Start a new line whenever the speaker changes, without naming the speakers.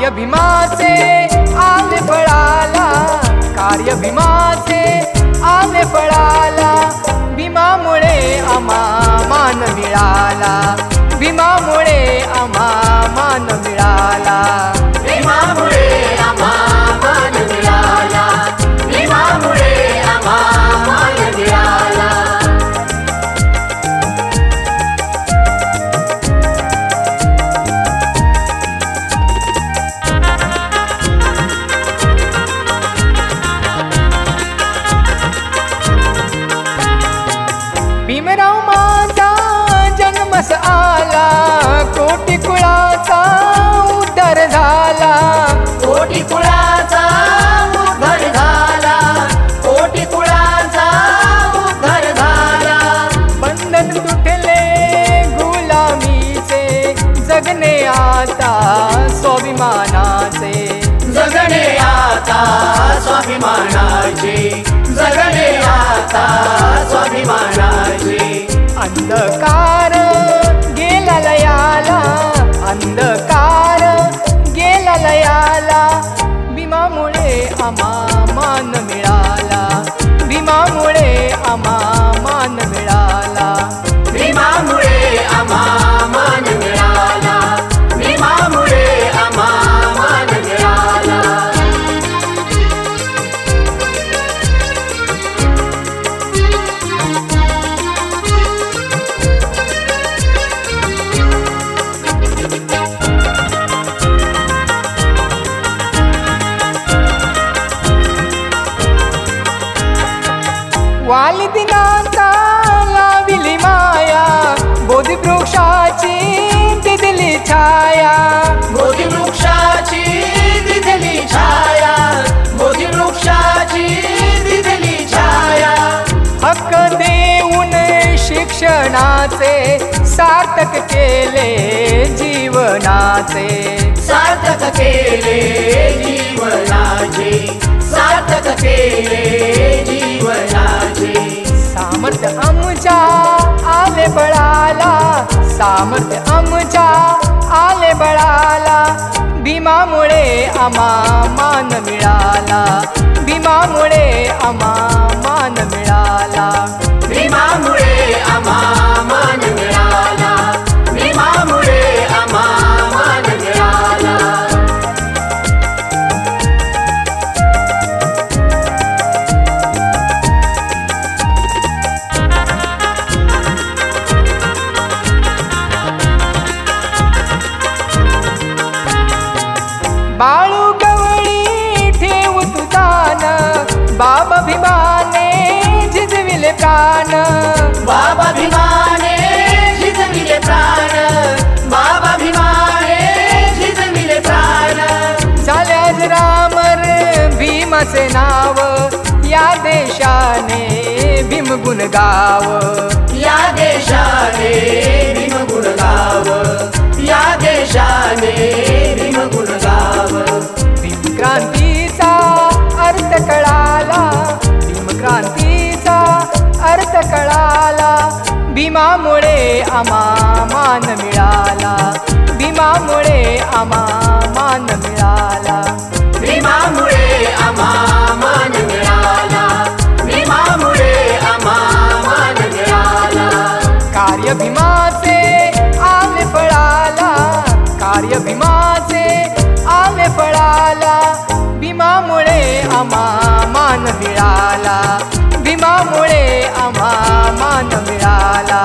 कार्य भीमाचे आले फळाला, कार्य भीमाचे आले फळाला, भीमामुळे आम्हा मान मिळाला, भीमामुळे आम्हा मान मिळाला,
भीमामुळे आम्हा मान मिळाला, भीमामुळे आम्हा मान मिळाला.
भीमराव माझा जन्मस आला, कोटी कुळाचा उद्धार झाला,
कोटी कुळाचा उद्धार झाला, कोटी कुळाचा उद्धार झाला.
बंधन तुटले गुलामीचे, जगणे आता स्वाभिमानाचे,
जगणे आता स्वाभिमानाचे, जगणे आता स्वाभिमानाचे.
अंधकार गेला लयाला, अंधकार गेला लयाला, भीमामुळे आम्हा मान मिळाला, भीमामुळे आम्हा मान मिळाला,
भीमामुळे आम्हा मान मिळाला, भीमामुळे आम्हा मान मिळाला.
वालिदिनांता लाविली माया, बोधिवृक्षाची दिदली छाया,
बोधिवृक्षाची दिदली छाया, बोधिवृक्षाची दिदली छाया.
हक्क देऊन शिक्षणाचे सार्थक केले जीवनाचे,
सार्थक केले जीवनाचे, सार्थक केले जीवनाचे.
सामर्थ्य आमच्या आले बळाला, सामर्थ्य आमच्या आले बळाला, भीमामुळे आम्हा मान मिळाला, भीमामुळे आम्हा मान मिळाला,
भीमामुळे आम्हा मान मिळाला, भीमामुळे आम्हा मान मिळाला.
बाळू गवळी ठेव तुझान, बाबा भीमाने झिजविले प्राण,
बाबा भीमाने झिजविले प्राण, बाबा भीमाने झिजविले प्राण.
झाल्यास रामर भीमाचे नाव, या देशाने भीमगुण गाव,
या देशाने भीमगुण गाव, या देशाने भीमगुण गाव.
भीमक्रांतीचा अर्थ कळाला, भीमक्रांतीचा अर्थ कळाला, भीमामुळे आम्हा मान मिळाला, भीमामुळे आम्हा मान मिळाला,
भीमामुळे आम्हा मान मिळाला, भीमामुळे आम्हा मान मिळाला.
कार्य भीमाचे आले फळाला, कार्य भीमाचे आले फळाला, भीमामुळे आम्हा मान मिळाला, भीमामुळे आम्हा मान मिळाला.